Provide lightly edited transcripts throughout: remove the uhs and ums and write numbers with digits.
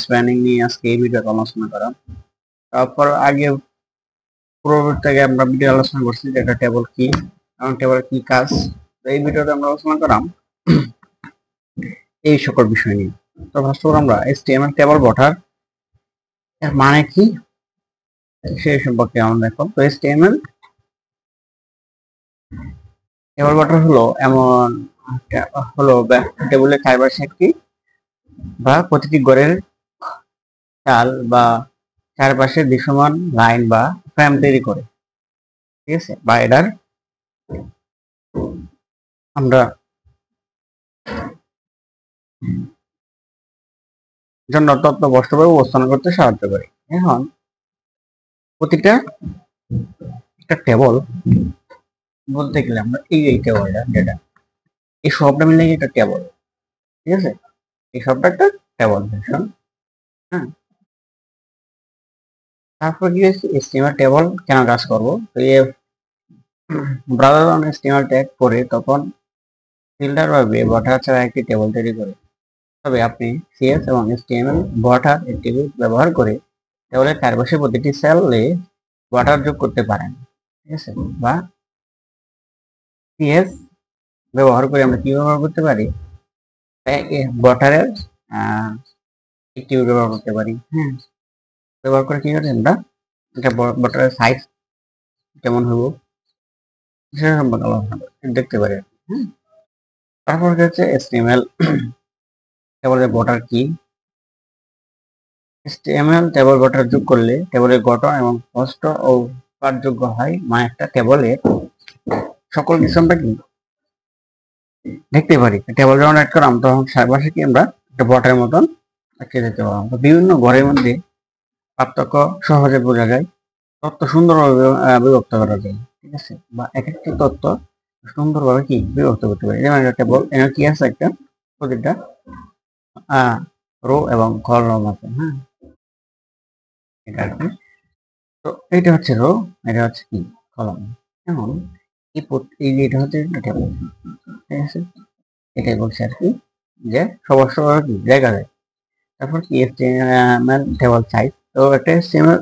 Spanning নিয়ে আজকে এই ভিডিওতে আলোচনা করা। তারপর আগে পূর্ববর্তী থেকে আমরা ভিডিও আলোচনা করছি যে একটা টেবল কি এবং টেবল কি কাজ। তো এই ভিডিওতে আমরা আলোচনা করাম এই সকল বিষয় নিয়ে। তো ফার্স্ট অফ অল আমরা HTML টেবল বটার এর মানে কি সেই সম্পর্কে আমরা দেখো। তো HTML টেবল বটার হলো এমন টেবলের চারপাশে একটি বা প্রতিটি ঘরের চাল বা চারপাশে দৃশ্যমান লাইন বা ফ্রেম তৈরি করে, ঠিক আছে, বা এটার আমরা জন্য তথ্য বস্তুভাবে উপস্থাপন করতে সাহায্য করে। এখন প্রতিটা একটা টেবল বলতে গেলে আমরা এই টেবলটা যেটা এই সবটা মিলে একটা টেবল, ঠিক আছে, এই সবটা একটা টেবল সেকশন। হ্যাঁ, তারপর কি হচ্ছে HTML টেবল কেন কাজ করবো। তো এই ব্রাউজার অন HTML ট্যাগ করে তখন ফিল্টার বা বটার ছাড়া একটি টেবল তৈরি করে। তবে আপনি CS এবং HTML বটার অ্যাট্রিবিউট ব্যবহার করে টেবলের চারপাশে প্রতিটি সেলে বটার যোগ করতে পারেন, ঠিক আছে। বা CS ব্যবহার করে আমরা কি ব্যবহার করতে পারি, বটারের অ্যাট্রিবিউট ব্যবহার করতে পারি। হ্যাঁ, ব্যবহার করে কি করি আমরা এটা বটারের সাইজ কেমন হবো সেটা সম্পর্কে আলোচনা দেখতে পারি। হ্যাঁ, তারপর হচ্ছে HTML টেবলের বটার কি। HTML টেবল বটার যোগ করলে টেবলের গঠন এবং স্পষ্ট ও কার্যযোগ্য হয়। মানে একটা টেবলের সকল কিছু আমরা কি দেখতে পারি। টেবল যখন অ্যাড করলাম তখন চারপাশে কি আমরা একটা বটের মতন আঁকে দিতে পারলাম। বিভিন্ন ঘরের মধ্যে পার্থক্য সহজে বোঝা যায়, তথ্য সুন্দরভাবে বিভক্ত করা যায়, ঠিক আছে, বা এক একটি তথ্য সুন্দরভাবে কি বিভক্ত করতে পারি। যেমন একটা টেবল এখানে কি আছে, একটা প্রতিটা রো এবং কলাম আছে। হ্যাঁ, এটা আর কি। তো এটা হচ্ছে রো, এটা হচ্ছে কি কলাম। এখন এই যে এটা হচ্ছে টেবল, ঠিক আছে, এটাই বলছে আর কি যে সবার সবার কি দেখা যায়। তারপর কি HTML টেবল সাইজ। তো একটা HTML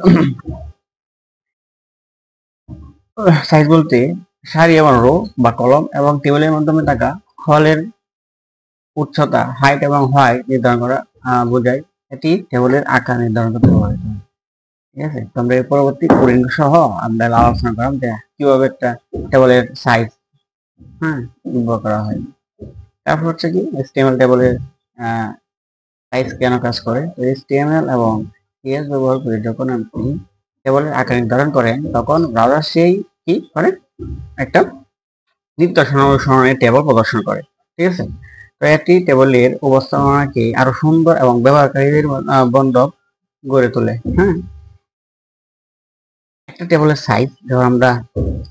সাইজ বলতে সারি এবং রো বা কলম এবং টেবিলের মাধ্যমে থাকা ফলের উচ্চতা, হাইট এবং হোয়াইট নির্ধারণ করা বোঝায়। এটি টেবিলের আকার নির্ধারণ করতে ব্যবহৃত হয়, ঠিক আছে। তো আমরা এর পরবর্তী কোডিং সহ আমরা আলোচনা করলাম যে কিভাবে একটা টেবিলের সাইজ নির্ভর করা হয়। তারপর হচ্ছে কি HTML টেবিলের সাইজ কেন কাজ করে। তো HTML এবং CSS ব্যবহার করে যখন আপনি টেবিলের আকার নির্ধারণ করেন তখন ব্রাউজার সেই কি করে একটা নির্দেশনা অনুসরণে টেবল প্রদর্শন করে, ঠিক আছে। তো একটি টেবলের উপস্থাপনাকে আরো সুন্দর এবং ব্যবহারকারীদের বান্ধব গড়ে তোলে। হ্যাঁ, একটা টেবলের সাইজ যখন আমরা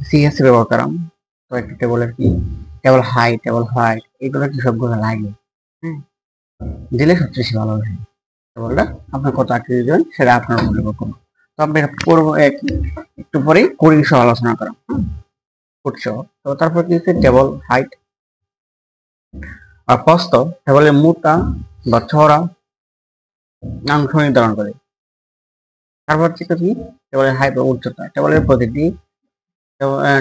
CSS ব্যবহার করাম তো একটা টেবলের কি টেবল হাইট, টেবল হোয়াইট এগুলো কি সবগুলো লাগে। হ্যাঁ, দিলে সবচেয়ে বেশি ভালো হয়। টেবলটা আপনার কত আকৃতি দেবেন সেটা আপনার উপর নির্ভর করবে। তো আমরা এটা পূর্ব একটু পরেই কোডিং সহ আলোচনা করা করছো। তো তারপর কি হচ্ছে টেবল হাইট আর প্রস্থ টেবলের মোটা বা চওড়া অংশ নির্ধারণ করে। তারপর হচ্ছে কি টেবলের হাইট বা উচ্চতা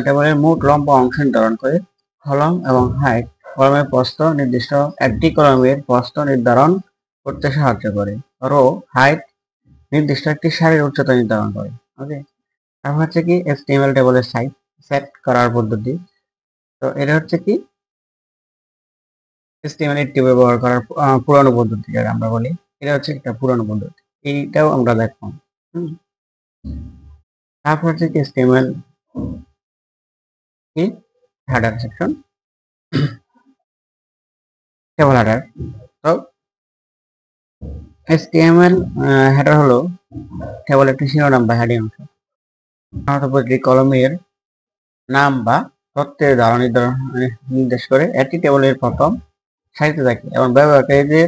টেবলের মোট লম্বা অংশ নির্ধারণ করে। কলম এবং হাইট কলমের প্রস্থ নির্দিষ্ট একটি কলমের প্রস্থ নির্ধারণ করতে সাহায্য করে। রো হাইট নির্দিষ্ট একটি সারির উচ্চতা নির্ধারণ করে। ওকে, তারপর হচ্ছে কি HTML টেবলের সাইজ সেট করার পদ্ধতি। তো এটা হচ্ছে কি HTML ব্যবহার করার পুরানো পদ্ধতি যেটা আমরা বলি, এটা হচ্ছে একটা পুরানো পদ্ধতি, এইটাও আমরা দেখবো। তারপর হচ্ছে কি HTML কি হেডার সেকশন, টেবল হেডার। তো HTML হেডার হলো টেবল একটি শিরোনাম বা হেডিং অংশ। প্রতিটি কলমের নাম বা তথ্যের ধারণ নির্দেশ করে। একটি টেবলের প্রথম সারিতে থাকে এবং ব্যবহারকারীদের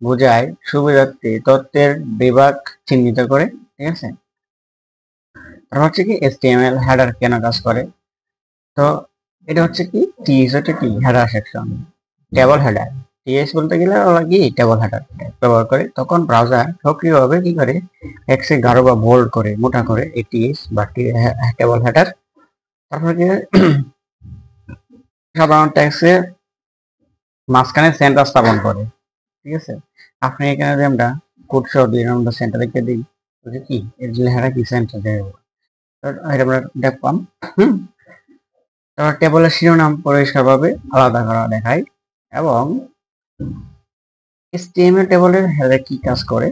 বোঝায় সুবিধার্থে তথ্যের বিভাগ চিহ্নিত করে, ঠিক আছে। তারপর হচ্ছে কি HTML হেডার কেন কাজ করে। তো এটা হচ্ছে কি header section table header TS বলতে গেলে ওরা কি টেবল হেডার ব্যবহার করে, তখন ব্রাউজার সক্রিয়ভাবে কি করে টেক্সটে গাঢ় বা বোল্ড করে মোটা করে এই টিএস বা টেবল হেডার। তারপরে কি সাধারণ টেক্সটে মাঝখানে সেন্টার স্থাপন করে। ঠিক আছে, আপনি এখানে যে আমরা কোড সহ দিয়ে আমরা সেন্টার রেখে দিই, কি এর লেখাটা কি সেন্টার দেবো, এটা আমরা দেখলাম। তারপর টেবলের শিরোনাম পরিষ্কারভাবে আলাদা করা দেখায়। এবং HTML টেবলের হেডার কি কাজ করে,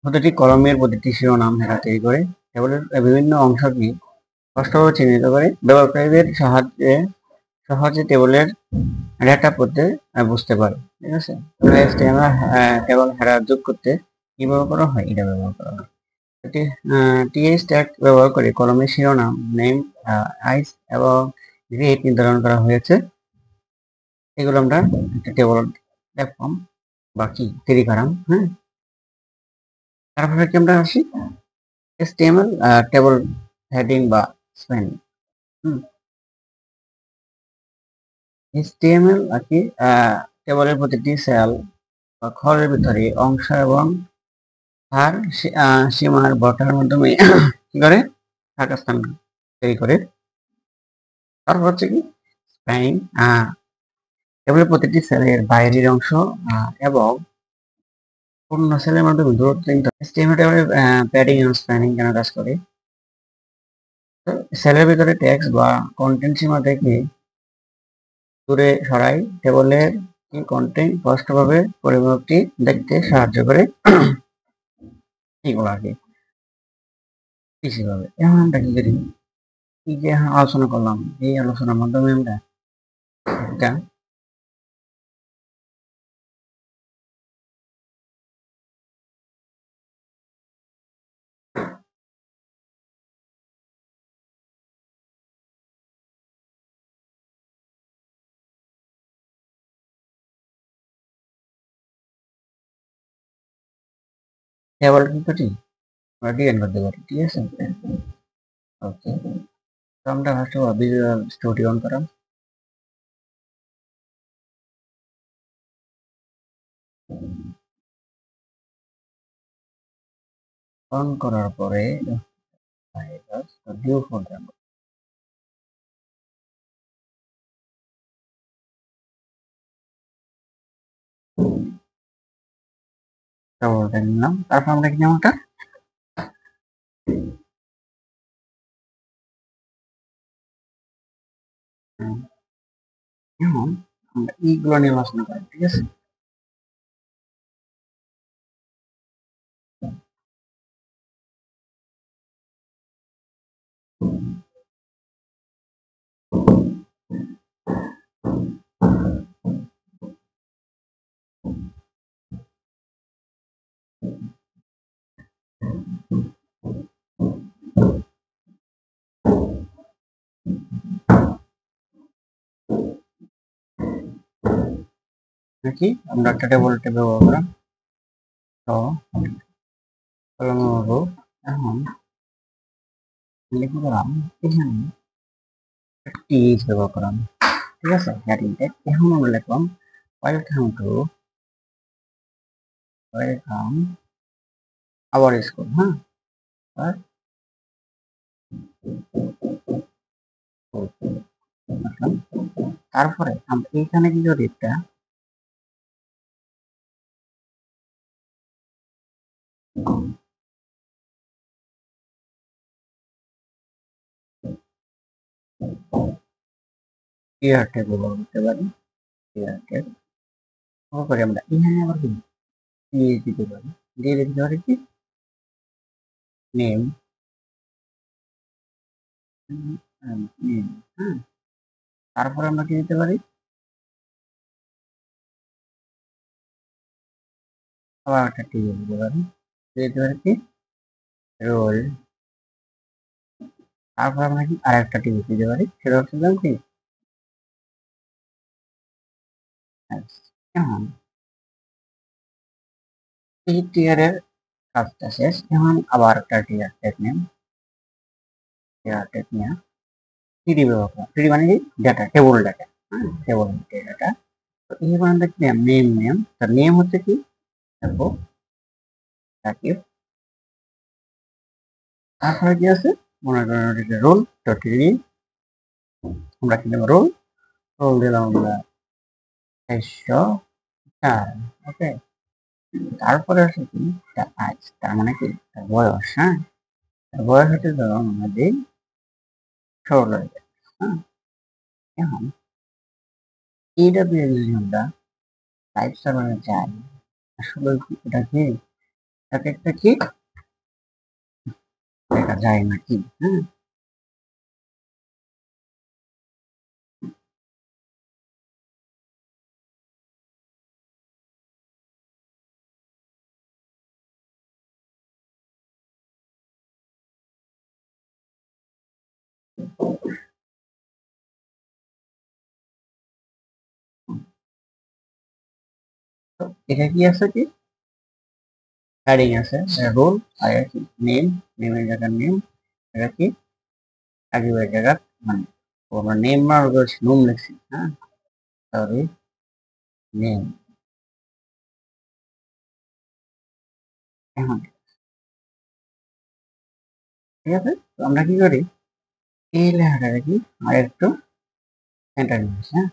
প্রতিটি কলমের প্রতিটি শিরোনাম হেডার তৈরি করে টেবলের বিভিন্ন অংশকে স্পষ্টভাবে চিহ্নিত করে ব্যবহারকারীদের সহজে টেবলের ডেটা পড়তে বুঝতে পারে। ঠিক আছে, HTML টেবল হেডার যোগ করতে কি ব্যবহার করা হয়, এটা ব্যবহার করা হয়। টিএস ট্যাগ ব্যবহার করে কলমের শিরোনাম, নেম, আইস এবং গ্রেড নির্ধারণ করা হয়েছে। এগুলো আমরা একটা টেবল দেখলাম বা কি তৈরি করাম। তারপরে কি আমরা আসি HTML টেবল হেডিং বা স্প্যানিং। HTML আর কি টেবলের প্রতিটি সেল বা ঘরের ভিতরে অংশ এবং তার সীমার বটার মাধ্যমে কি করে ফাঁকা স্থান তৈরি করে। তারপর হচ্ছে কি স্প্যানিং, টেবলের প্রতিটি সেলের বাইরের অংশ এবং অন্য সেলের মাধ্যমে দূরত্ব। HTML টেবলের প্যাডিং এবং স্প্যানিং কেন কাজ করে, সেলের ভিতরে টেক্সট বা কন্টেন্ট সীমা থেকে দূরে সরাই টেবলের কি কন্টেন্ট স্পষ্টভাবে পরিমাপটি দেখতে সাহায্য করে। এগুলো আর কি কৃষিভাবে। এখন আমরা কি করি, এই যে এখন আলোচনা করলাম, এই আলোচনার মাধ্যমে আমরা একটা টেবল কি করি আমরা ডিজাইন করতে পারি। ঠিক আছে, ওকে। তো আমরা first of all visual studio on করাম। অন করার পরে ভিউ ফোল্ডার টেবলটা নিলাম। তারপর আমরা কি নাম ওটা এখন আমরা এইগুলো নির্বাচন করি। ঠিক আছে, নাকি আমরা একটা টেবলটা ব্যবহার করা। তো এখন লিখে দিলাম এখানে টিএইচ ব্যবহার করলাম। ঠিক আছে, হেডিং ট্যাগ। এখন আমরা লিখলাম welcome to welcome our school. আর তারপরে আমরা এইখানে কি করি, একটা ক্লিয়ার ট্যাগ ব্যবহার করতে পারি। ক্লিয়ার ট্যাগ ব্যবহার করে আমরা এখানে আবার কি দিয়ে দিতে পারি, দিয়ে দিতে পারি কি নেম, নেম। তারপরে আমরা কি দিতে পারি, আবার একটা টিভি দিতে পারি, দিতে পারি কি রোল। তারপর আমরা কি আরেকটা টিভি দিতে পারি, সেটা হচ্ছে কি এখন এই টিয়ারের কাজটা শেষ। এখন আবার একটা টিয়ার ট্যাগ নেম, টিয়ার ট্যাগ নিয়ে থ্রি ব্যবহার করা। থ্রি মানে কি data, table data, table data. এই বানানটা কি নেম নেম, তার নেম হচ্ছে কি দেখো সাকিব। তারপরে কি আছে মনে করেন এটা রোল ডট রি, আমরা কি দেবো রোল, রোল দিলাম আমরা 404। ওকে, তারপরে আছে কি তার আজ, তার মানে কি তার বয়স। হ্যাঁ, তার বয়স হচ্ছে ধরো আমরা দিই 16। হ্যাঁ, এখন এইটা যদি আমরা টাইপ সার্ভারে যাই, আসলে এটা কি এক একটা কি দেখা যায় নাকি। হ্যাঁ, তো এটা কি আছে কি হ্যাডিং আছে রোল, আর এটা কি নেম, নেমের জায়গার নেম, এটা কি আগের জায়গার মানে আমরা নেম আর নুম লিখছি। হ্যাঁ, সরি নেম। এখন ঠিক আছে, তো আমরা কি করি এই লেখাটা কি আর একটু সেন্টার নিয়ে আসি। হ্যাঁ,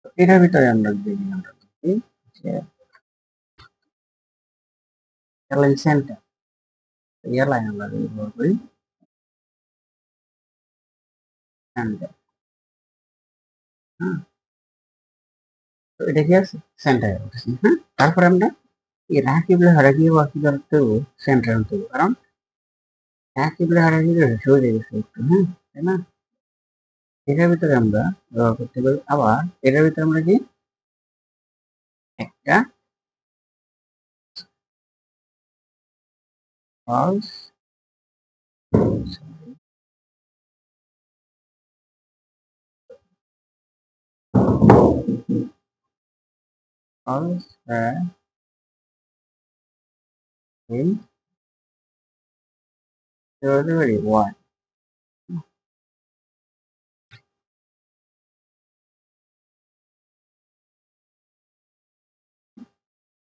তো এটার ভিতরে আমরা দিই আমরা কি যে অ্যালাইন সেন্টার, এই লাইন আমরা ব্যবহার করি সেন্টার। হ্যাঁ, তো এটা কি আছে সেন্টার। হ্যাঁ, তারপরে আমরা এই রাকিব লেখাটা কি কি করতে হবে সেন্টার আনতে হবে, কারণ রাকিব লেখাটা কি করে সরে গেছে একটু। হ্যাঁ, তাই না, এটার ভিতরে আমরা ব্যবহার করতে পারি। আবার এটার ভিতরে আমরা কি একটা false false in theory one।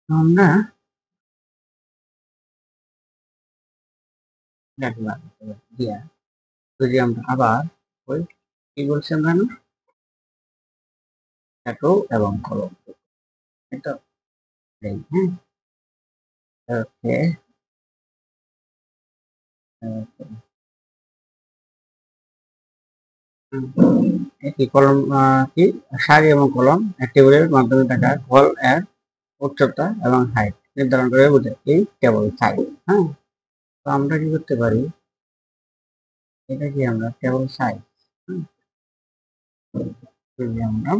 আমরা দেখলাম দিয়া যদি আমরা আবার ওই কি বলছি আমরা না এটো এবং কলম, এটা এই হ্যাঁ, ওকে, একই কলম কি সারি এবং কলম টেবিলের মাধ্যমে থাকা ফল এর উচ্চতা এবং হাইট নির্ধারণ করে বোঝায় এই টেবিল সাইজ। হ্যাঁ, তো আমরা কি করতে পারি এটা কি আমরা টেবিল সাইজ যদি আমরা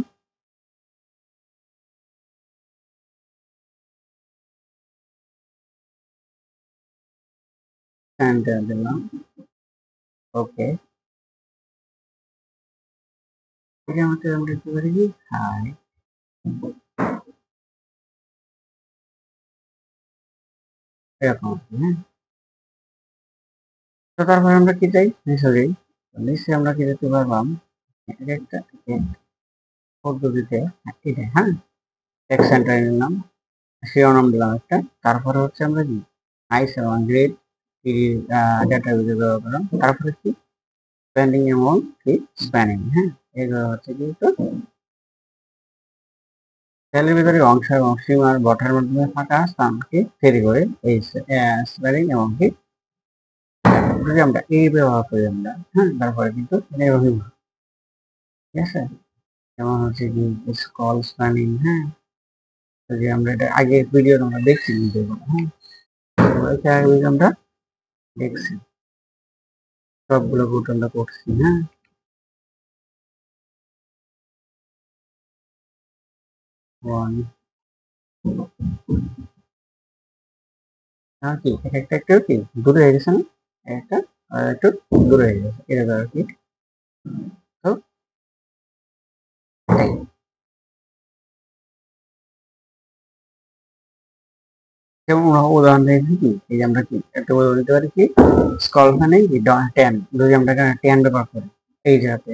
সেন্টার দিলাম। ওকে, এটা আমাদের আমরা কি করি কি হাই এরকম আর কি। হ্যাঁ, তো তারপরে আমরা কি চাই নিচে যাই, নিচে আমরা কি দেখতে পারলাম এটা একটা পদ্ধতিতে এটা। হ্যাঁ, টেক্সট সেন্টার নিলাম, শিরোনাম দিলাম একটা, তারপরে হচ্ছে আমরা কি আইস এবং গ্রেড ডাটা ব্যবহার করলাম, তারপরে কি স্প্যানিং এবং কি স্প্যানিং। হ্যাঁ, এগুলো হচ্ছে কিন্তু সেলের ভিতরে অংশ এবং সীমার বটার মাধ্যমে ফাঁকা স্থানকে তৈরি করে এই স্প্যানিং এবং কি যদি আমরা এই ব্যবহার করি আমরা। হ্যাঁ, তারপরে কিন্তু এভাবে ঠিক আছে, যেমন হচ্ছে কি স্কল স্প্যানিং। হ্যাঁ, যদি আমরা এটা আগে ভিডিও আমরা দেখছি কিন্তু হ্যাঁ, এটা আগে আমরা দেখছি সবগুলো কোড আমরা করছি। হ্যাঁ, ওয়ান কি এক একটা একটু কি দূরে হয়ে গেছে না, একটা আর একটু দূরে হয়ে গেছে এটা আর কি। তো এটাই, যেমন উদাহরণ দিয়েছি কি এই যে আমরা কি একটা উদাহরণ দিতে পারি কি স্কল মানে কি 10 যদি আমরা 10 ব্যবহার করি এই জায়গাতে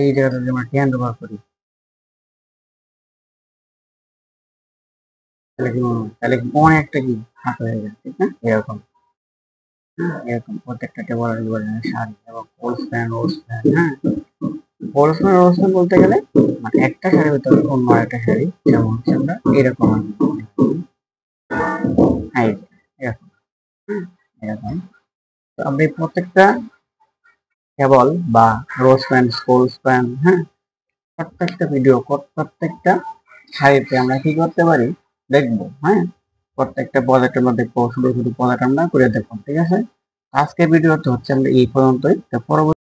এই জায়গাটা যদি আমরা টেন ব্যবহার করি তাহলে কি বলবো? তাহলে অনেকটা কি ফাঁক হয়ে যায়, ঠিক না? এরকম। হ্যাঁ, এরকম প্রত্যেকটা টেবল সারি এবং রোল স্প্যান, হ্যাঁ। রোল স্প্যান বলতে গেলে মানে একটা শাড়ির ভিতরে অন্য একটা শাড়ি, যেমন হচ্ছে আমরা এরকম আর কি। হ্যাঁ, এরকম। হুম, এরকম। তো আমরা এই প্রত্যেকটা টেবল বা রো স্প্যান, স্পোল স্প্যান, হ্যাঁ, প্রত্যেকটা প্রত্যেকটা শাড়িতে আমরা কি করতে পারি দেখবো, হ্যাঁ। প্রত্যেকটা প্রজেক্টের মধ্যে শুধু শুধু প্রজেক্ট আমরা করে দেখবো, ঠিক আছে। আজকের ভিডিওতে হচ্ছে আমরা এই পর্যন্তই। তো পরবর্তী